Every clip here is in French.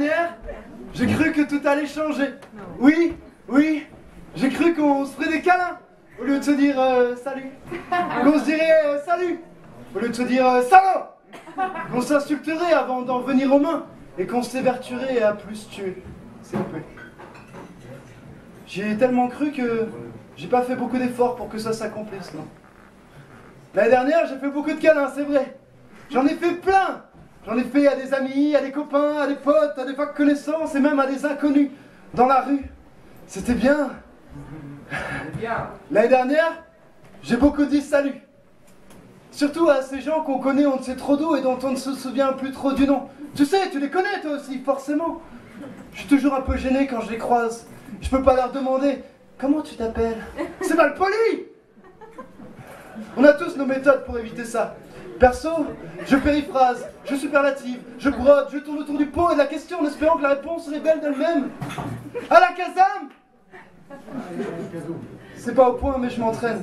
dernière, j'ai cru que tout allait changer. Oui, oui, j'ai cru qu'on se ferait des câlins au lieu de se dire salut. Qu'on se dirait salut au lieu de se dire salaud. Qu'on s'insulterait avant d'en venir aux mains et qu'on s'évertuerait à plus tuer. S'il vous plaît. J'y ai tellement cru que j'ai pas fait beaucoup d'efforts pour que ça s'accomplisse, non. L'année dernière, j'ai fait beaucoup de câlins, c'est vrai. J'en ai fait plein. J'en ai fait à des amis, à des copains, à des potes, à des vagues connaissances et même à des inconnus dans la rue. C'était bien. L'année dernière, j'ai beaucoup dit salut. Surtout à ces gens qu'on connaît on ne sait trop d'où et dont on ne se souvient plus trop du nom. Tu sais, tu les connais toi aussi, forcément. Je suis toujours un peu gêné quand je les croise. Je peux pas leur demander « Comment tu t'appelles ?» C'est mal poli. On a tous nos méthodes pour éviter ça. Perso, je périphrase, je superlative, je brode, je tourne autour du pot et de la question en espérant que la réponse révèle d'elle-même. À la Kazam! C'est pas au point, mais je m'entraîne.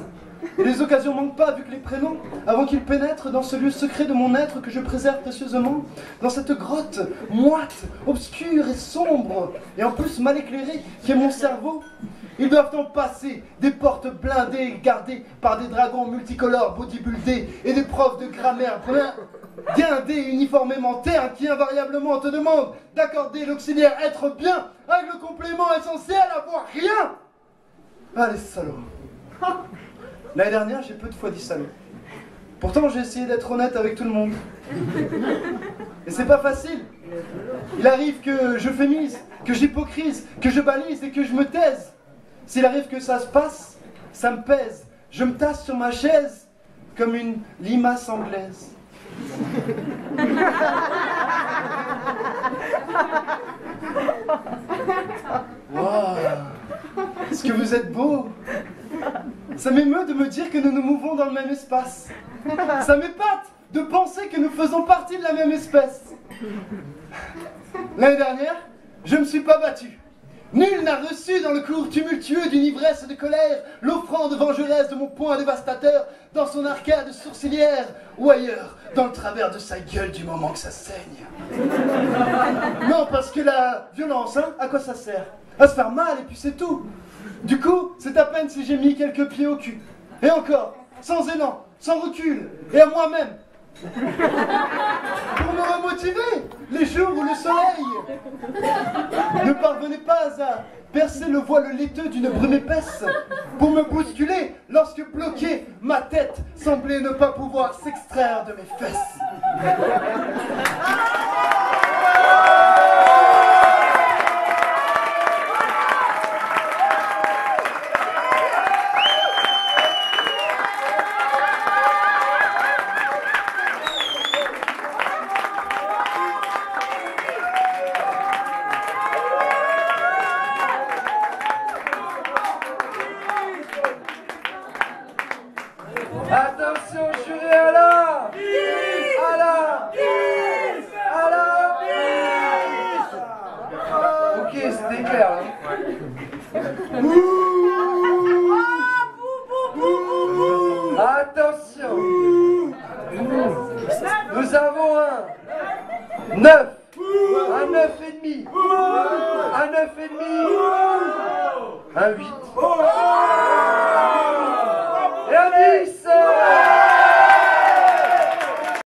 Et les occasions manquent pas, vu que les prénoms, avant qu'ils pénètrent dans ce lieu secret de mon être que je préserve précieusement, dans cette grotte moite, obscure et sombre, et en plus mal éclairée, qui est mon cerveau, ils doivent en passer des portes blindées gardées par des dragons multicolores bodybuildés et des profs de grammaire guindés uniformément ternes qui invariablement te demandent d'accorder l'auxiliaire être bien avec le complément essentiel avoir rien. Ah les salauds. L'année dernière, j'ai peu de fois dit salaud. Pourtant, j'ai essayé d'être honnête avec tout le monde. Et c'est pas facile. Il arrive que je fémise, que j'hypocrise, que je balise et que je me taise. S'il arrive que ça se passe, ça me pèse. Je me tasse sur ma chaise comme une limace anglaise. Wow. Est-ce que vous êtes beau? Ça m'émeut de me dire que nous nous mouvons dans le même espace. Ça m'épate de penser que nous faisons partie de la même espèce. L'année dernière, je me suis pas battu. Nul n'a reçu dans le cours tumultueux d'une ivresse de colère l'offrande vengeresse de mon poing dévastateur dans son arcade sourcilière ou ailleurs, dans le travers de sa gueule du moment que ça saigne. Non, parce que la violence, hein, à quoi ça sert? À se faire mal et puis c'est tout. Du coup, c'est à peine si j'ai mis quelques pieds au cul. Et encore, sans élan, sans recul, et à moi-même. Pour me remotiver, les jours où le soleil ne parvenait pas à percer le voile laiteux d'une brume épaisse, pour me bousculer lorsque bloqué, ma tête semblait ne pas pouvoir s'extraire de mes fesses. Attention, juré, à la ok, c'était clair. Attention. Nous avons un 9, un 9,5, un 9,5, un 8.